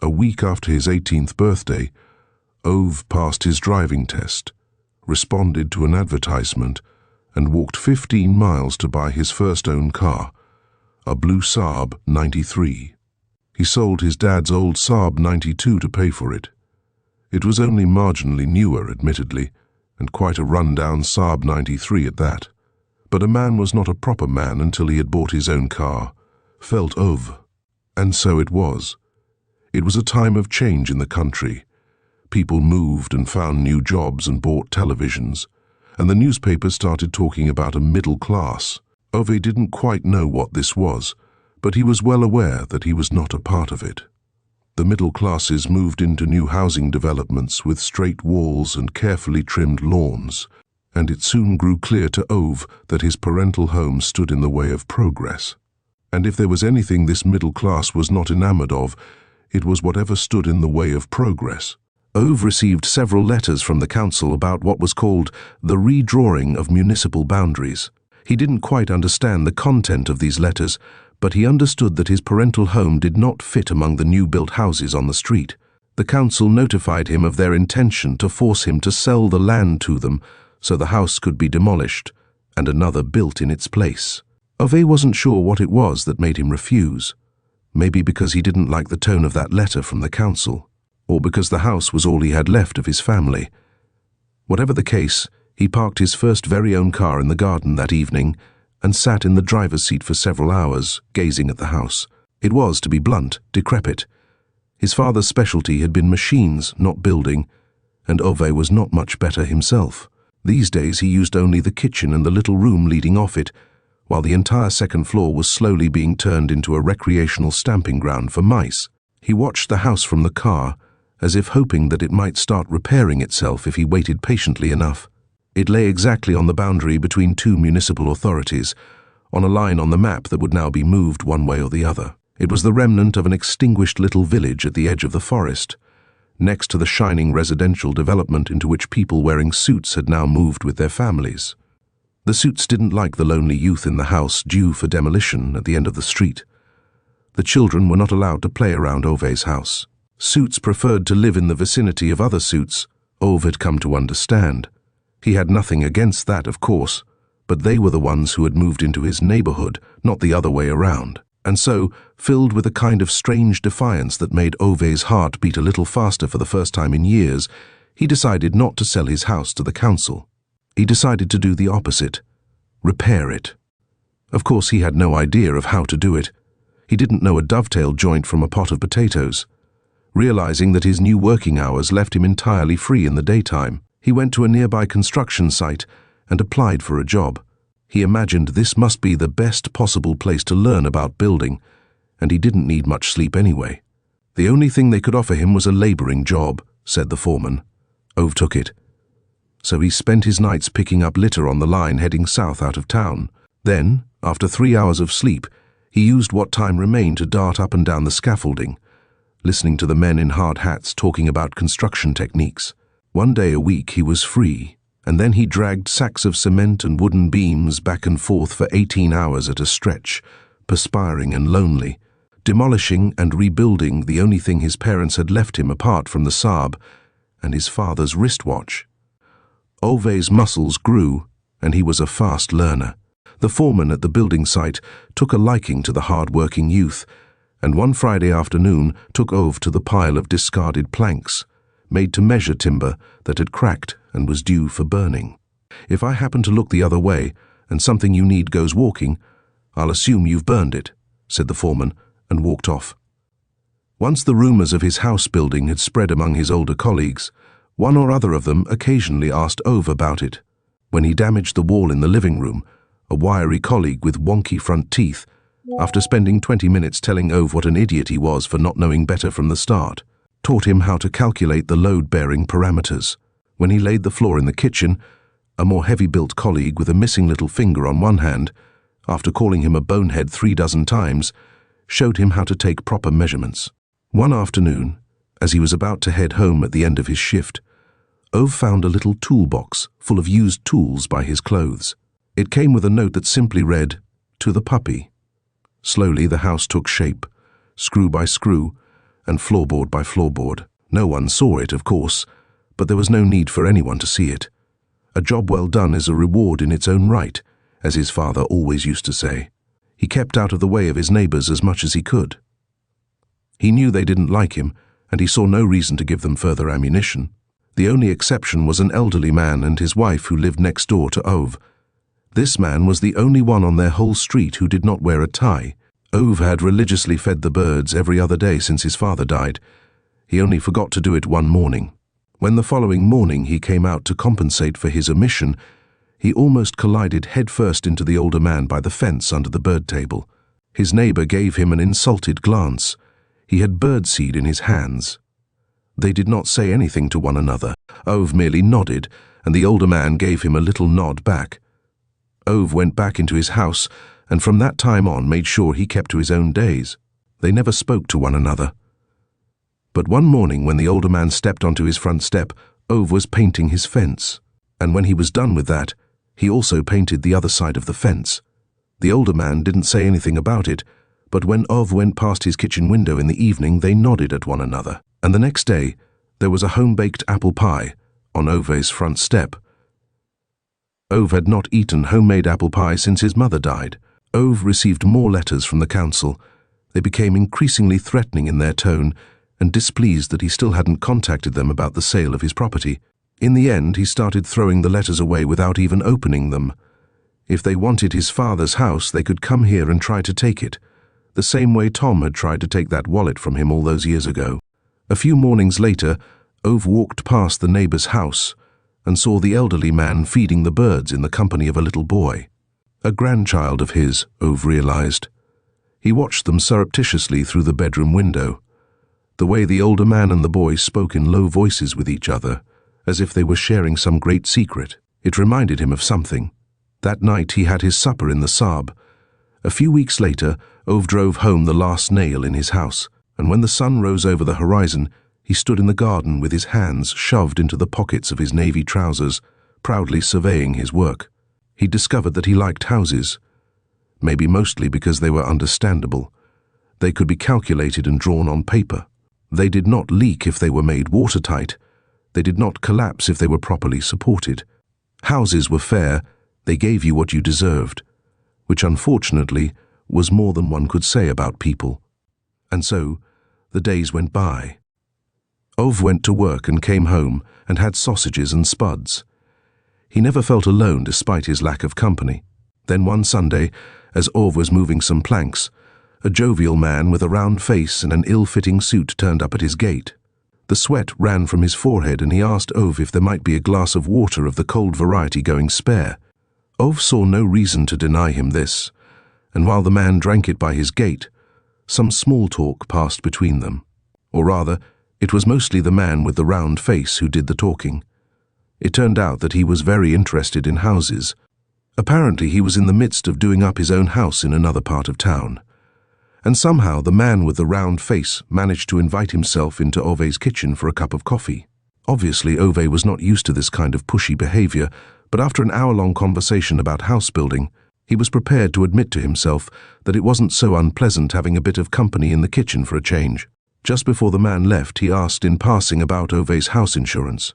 A week after his 18th birthday, Ove passed his driving test, responded to an advertisement, and walked 15 miles to buy his first own car, a blue Saab 93. He sold his dad's old Saab 92 to pay for it. It was only marginally newer, admittedly, and quite a run-down Saab 93 at that. But a man was not a proper man until he had bought his own car, felt Ove. And so it was. It was a time of change in the country. People moved and found new jobs and bought televisions, and the newspapers started talking about a middle class. Ove didn't quite know what this was, but he was well aware that he was not a part of it. The middle classes moved into new housing developments with straight walls and carefully trimmed lawns, and it soon grew clear to Ove that his parental home stood in the way of progress. And if there was anything this middle class was not enamored of, it was whatever stood in the way of progress. Ove received several letters from the council about what was called the redrawing of municipal boundaries. He didn't quite understand the content of these letters, but he understood that his parental home did not fit among the new-built houses on the street. The council notified him of their intention to force him to sell the land to them so the house could be demolished and another built in its place. Ove wasn't sure what it was that made him refuse. Maybe because he didn't like the tone of that letter from the council, or because the house was all he had left of his family. Whatever the case, he parked his first very own car in the garden that evening and sat in the driver's seat for several hours, gazing at the house. It was, to be blunt, decrepit. His father's specialty had been machines, not building, and Ove was not much better himself. These days he used only the kitchen and the little room leading off it, while the entire second floor was slowly being turned into a recreational stamping ground for mice. He watched the house from the car, as if hoping that it might start repairing itself if he waited patiently enough. It lay exactly on the boundary between two municipal authorities, on a line on the map that would now be moved one way or the other. It was the remnant of an extinguished little village at the edge of the forest, next to the shining residential development into which people wearing suits had now moved with their families. The suits didn't like the lonely youth in the house due for demolition at the end of the street. The children were not allowed to play around Ove's house. Suits preferred to live in the vicinity of other suits, Ove had come to understand. He had nothing against that, of course, but they were the ones who had moved into his neighborhood, not the other way around. And so, filled with a kind of strange defiance that made Ove's heart beat a little faster for the first time in years, he decided not to sell his house to the council. He decided to do the opposite, repair it. Of course, he had no idea of how to do it. He didn't know a dovetail joint from a pot of potatoes. Realizing that his new working hours left him entirely free in the daytime, he went to a nearby construction site and applied for a job. He imagined this must be the best possible place to learn about building, and he didn't need much sleep anyway. The only thing they could offer him was a laboring job, said the foreman. Ove took it. So he spent his nights picking up litter on the line heading south out of town. Then, after 3 hours of sleep, he used what time remained to dart up and down the scaffolding, listening to the men in hard hats talking about construction techniques. One day a week he was free, and then he dragged sacks of cement and wooden beams back and forth for 18 hours at a stretch, perspiring and lonely, demolishing and rebuilding the only thing his parents had left him apart from the Saab and his father's wristwatch. Ove's muscles grew, and he was a fast learner. The foreman at the building site took a liking to the hard-working youth, and one Friday afternoon took Ove to the pile of discarded planks, made to measure timber that had cracked and was due for burning. If I happen to look the other way, and something you need goes walking, I'll assume you've burned it, said the foreman, and walked off. Once the rumors of his house building had spread among his older colleagues, one or other of them occasionally asked Ove about it. When he damaged the wall in the living room, a wiry colleague with wonky front teeth, after spending 20 minutes telling Ove what an idiot he was for not knowing better from the start, taught him how to calculate the load-bearing parameters. When he laid the floor in the kitchen, a more heavy-built colleague with a missing little finger on one hand, after calling him a bonehead 3 dozen times, showed him how to take proper measurements. One afternoon, as he was about to head home at the end of his shift, Ove found a little toolbox full of used tools by his clothes. It came with a note that simply read, "To the puppy." Slowly the house took shape, screw by screw, and floorboard by floorboard. No one saw it, of course, but there was no need for anyone to see it. A job well done is a reward in its own right, as his father always used to say. He kept out of the way of his neighbors as much as he could. He knew they didn't like him, and he saw no reason to give them further ammunition. The only exception was an elderly man and his wife who lived next door to Ove. This man was the only one on their whole street who did not wear a tie. Ove had religiously fed the birds every other day since his father died. He only forgot to do it one morning. When the following morning he came out to compensate for his omission, he almost collided headfirst into the older man by the fence under the bird table. His neighbor gave him an insulted glance. He had birdseed in his hands. They did not say anything to one another. Ove merely nodded, and the older man gave him a little nod back. Ove went back into his house, and from that time on made sure he kept to his own days. They never spoke to one another. But one morning when the older man stepped onto his front step, Ove was painting his fence, and when he was done with that, he also painted the other side of the fence. The older man didn't say anything about it, but when Ove went past his kitchen window in the evening, they nodded at one another. And the next day, there was a home-baked apple pie on Ove's front step. Ove had not eaten homemade apple pie since his mother died. Ove received more letters from the council. They became increasingly threatening in their tone and displeased that he still hadn't contacted them about the sale of his property. In the end, he started throwing the letters away without even opening them. If they wanted his father's house, they could come here and try to take it, the same way Tom had tried to take that wallet from him all those years ago. A few mornings later, Ove walked past the neighbor's house and saw the elderly man feeding the birds in the company of a little boy. A grandchild of his, Ove realized. He watched them surreptitiously through the bedroom window. The way the older man and the boy spoke in low voices with each other, as if they were sharing some great secret. It reminded him of something. That night he had his supper in the Saab. A few weeks later, Ove drove home the last nail in his house, and when the sun rose over the horizon, he stood in the garden with his hands shoved into the pockets of his navy trousers, proudly surveying his work. He discovered that he liked houses, maybe mostly because they were understandable. They could be calculated and drawn on paper. They did not leak if they were made watertight. They did not collapse if they were properly supported. Houses were fair. They gave you what you deserved, which unfortunately was more than one could say about people. And so, the days went by. Ove went to work and came home and had sausages and spuds. He never felt alone despite his lack of company. Then one Sunday, as Ove was moving some planks, a jovial man with a round face and an ill-fitting suit turned up at his gate. The sweat ran from his forehead and he asked Ove if there might be a glass of water of the cold variety going spare. Ove saw no reason to deny him this, and while the man drank it by his gate, some small talk passed between them. Or rather, it was mostly the man with the round face who did the talking. It turned out that he was very interested in houses. Apparently he was in the midst of doing up his own house in another part of town. And somehow the man with the round face managed to invite himself into Ove's kitchen for a cup of coffee. Obviously Ove was not used to this kind of pushy behavior, but after an hour-long conversation about house building, he was prepared to admit to himself that it wasn't so unpleasant having a bit of company in the kitchen for a change. Just before the man left, he asked in passing about Ove's house insurance.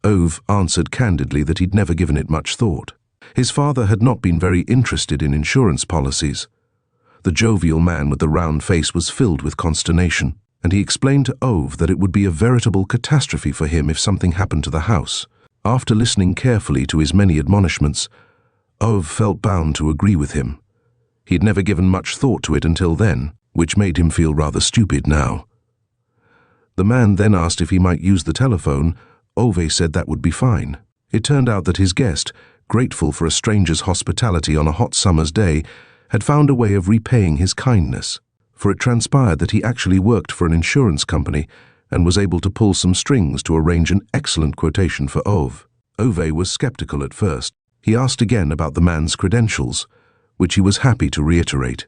Ove answered candidly that he'd never given it much thought. His father had not been very interested in insurance policies. The jovial man with the round face was filled with consternation, and he explained to Ove that it would be a veritable catastrophe for him if something happened to the house. After listening carefully to his many admonishments, Ove felt bound to agree with him. He had never given much thought to it until then, which made him feel rather stupid now. The man then asked if he might use the telephone. Ove said that would be fine. It turned out that his guest, grateful for a stranger's hospitality on a hot summer's day, had found a way of repaying his kindness, for it transpired that he actually worked for an insurance company and was able to pull some strings to arrange an excellent quotation for Ove. Ove was skeptical at first. He asked again about the man's credentials, which he was happy to reiterate.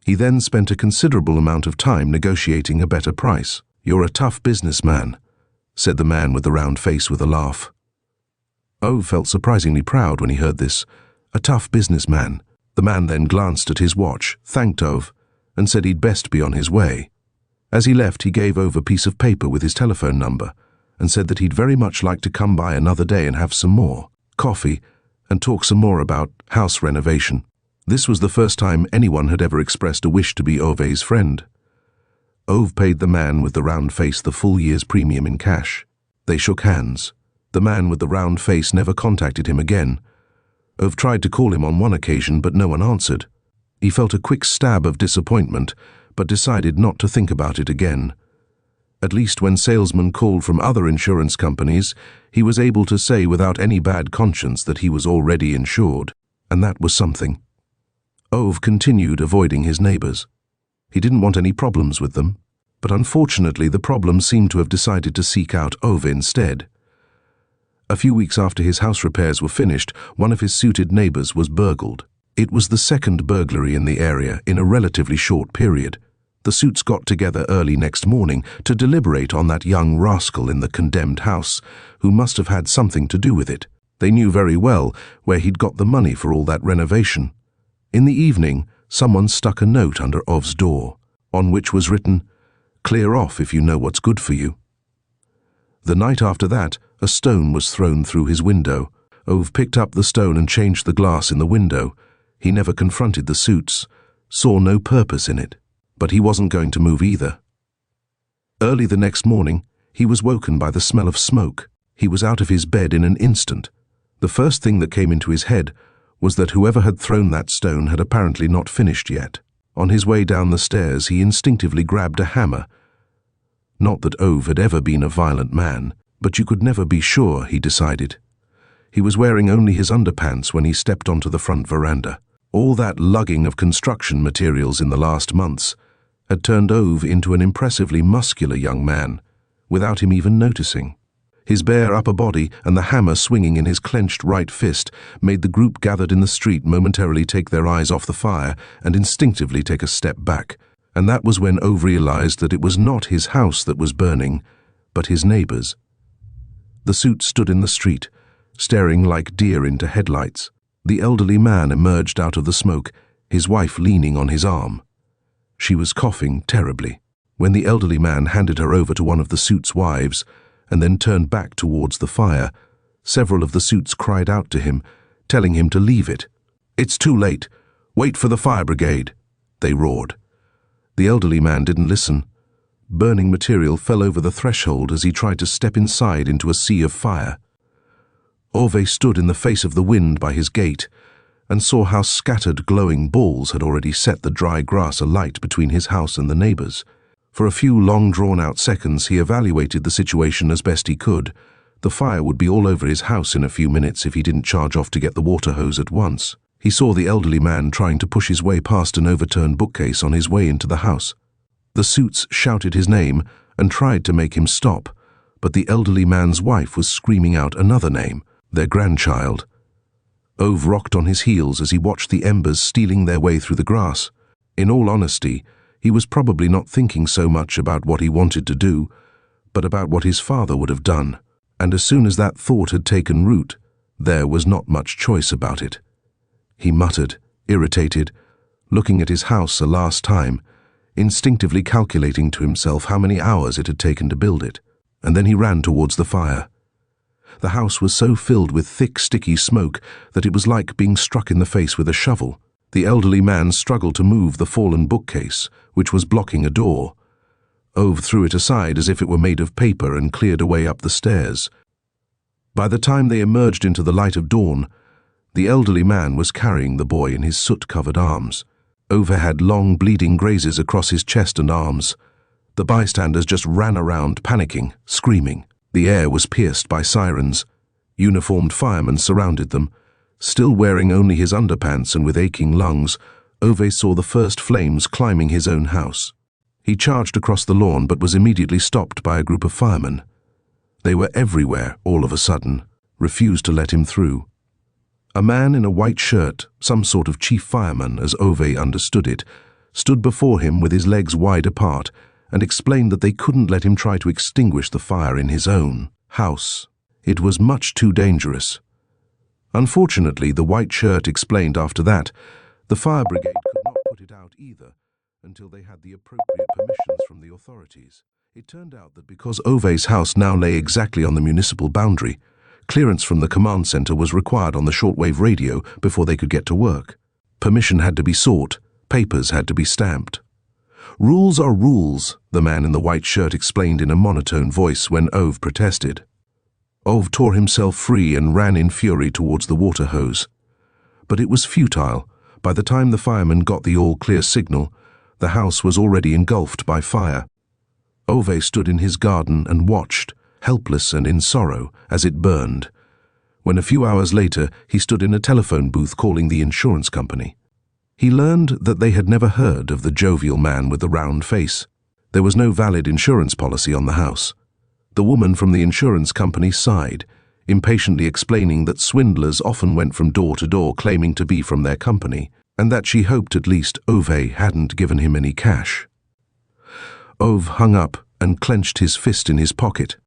He then spent a considerable amount of time negotiating a better price. "You're a tough businessman," said the man with the round face with a laugh. Ove felt surprisingly proud when he heard this. A tough businessman. The man then glanced at his watch, thanked Ove, and said he'd best be on his way. As he left, he gave Ove a piece of paper with his telephone number and said that he'd very much like to come by another day and have some more coffee and talk some more about house renovation. This was the first time anyone had ever expressed a wish to be Ove's friend. Ove paid the man with the round face the full year's premium in cash. They shook hands. The man with the round face never contacted him again. Ove tried to call him on one occasion, but no one answered. He felt a quick stab of disappointment, but decided not to think about it again. At least when salesmen called from other insurance companies, he was able to say without any bad conscience that he was already insured, and that was something. Ove continued avoiding his neighbors. He didn't want any problems with them, but unfortunately the problems seemed to have decided to seek out Ove instead. A few weeks after his house repairs were finished, one of his suited neighbors was burgled. It was the second burglary in the area in a relatively short period. The suits got together early next morning to deliberate on that young rascal in the condemned house, who must have had something to do with it. They knew very well where he'd got the money for all that renovation. In the evening, someone stuck a note under Ove's door, on which was written, "Clear off if you know what's good for you." The night after that, a stone was thrown through his window. Ove picked up the stone and changed the glass in the window. He never confronted the suits, saw no purpose in it, but he wasn't going to move either. Early the next morning, he was woken by the smell of smoke. He was out of his bed in an instant. The first thing that came into his head was that whoever had thrown that stone had apparently not finished yet. On his way down the stairs, he instinctively grabbed a hammer. Not that Ove had ever been a violent man, but you could never be sure, he decided. He was wearing only his underpants when he stepped onto the front veranda. All that lugging of construction materials in the last months had turned Ove into an impressively muscular young man, without him even noticing. His bare upper body and the hammer swinging in his clenched right fist made the group gathered in the street momentarily take their eyes off the fire and instinctively take a step back. And that was when Ove realized that it was not his house that was burning, but his neighbor's. The suits stood in the street, staring like deer into headlights. The elderly man emerged out of the smoke, his wife leaning on his arm. She was coughing terribly. When the elderly man handed her over to one of the suits' wives, and then turned back towards the fire, several of the suits cried out to him, telling him to leave it. "It's too late. Wait for the fire brigade," they roared. The elderly man didn't listen. Burning material fell over the threshold as he tried to step inside into a sea of fire. Ove stood in the face of the wind by his gate and saw how scattered glowing balls had already set the dry grass alight between his house and the neighbors. For a few long drawn-out seconds he evaluated the situation as best he could. The fire would be all over his house in a few minutes if he didn't charge off to get the water hose at once. He saw the elderly man trying to push his way past an overturned bookcase on his way into the house. The suits shouted his name and tried to make him stop, but the elderly man's wife was screaming out another name, their grandchild. Ove rocked on his heels as he watched the embers stealing their way through the grass. In all honesty, he was probably not thinking so much about what he wanted to do, but about what his father would have done. And as soon as that thought had taken root, there was not much choice about it. He muttered, irritated, looking at his house a last time, instinctively calculating to himself how many hours it had taken to build it, and then he ran towards the fire. The house was so filled with thick, sticky smoke that it was like being struck in the face with a shovel. The elderly man struggled to move the fallen bookcase, which was blocking a door. Ove threw it aside as if it were made of paper and cleared away up the stairs. By the time they emerged into the light of dawn, the elderly man was carrying the boy in his soot-covered arms. Ove had long, bleeding grazes across his chest and arms. The bystanders just ran around, panicking, screaming. The air was pierced by sirens. Uniformed firemen surrounded them. Still wearing only his underpants and with aching lungs, Ove saw the first flames climbing his own house. He charged across the lawn but was immediately stopped by a group of firemen. They were everywhere all of a sudden, refused to let him through. A man in a white shirt, some sort of chief fireman as Ove understood it, stood before him with his legs wide apart and explained that they couldn't let him try to extinguish the fire in his own house. It was much too dangerous. Unfortunately, the white shirt explained after that, the fire brigade could not put it out either, until they had the appropriate permissions from the authorities. It turned out that because Ove's house now lay exactly on the municipal boundary, clearance from the command center was required on the shortwave radio before they could get to work. Permission had to be sought, papers had to be stamped. Rules are rules, the man in the white shirt explained in a monotone voice when Ove protested. Ove tore himself free and ran in fury towards the water hose. But it was futile. By the time the firemen got the all-clear signal, the house was already engulfed by fire. Ove stood in his garden and watched, helpless and in sorrow, as it burned. When a few hours later he stood in a telephone booth calling the insurance company. He learned that they had never heard of the jovial man with the round face. There was no valid insurance policy on the house. The woman from the insurance company sighed, impatiently explaining that swindlers often went from door to door claiming to be from their company, and that she hoped at least Ove hadn't given him any cash. Ove hung up and clenched his fist in his pocket.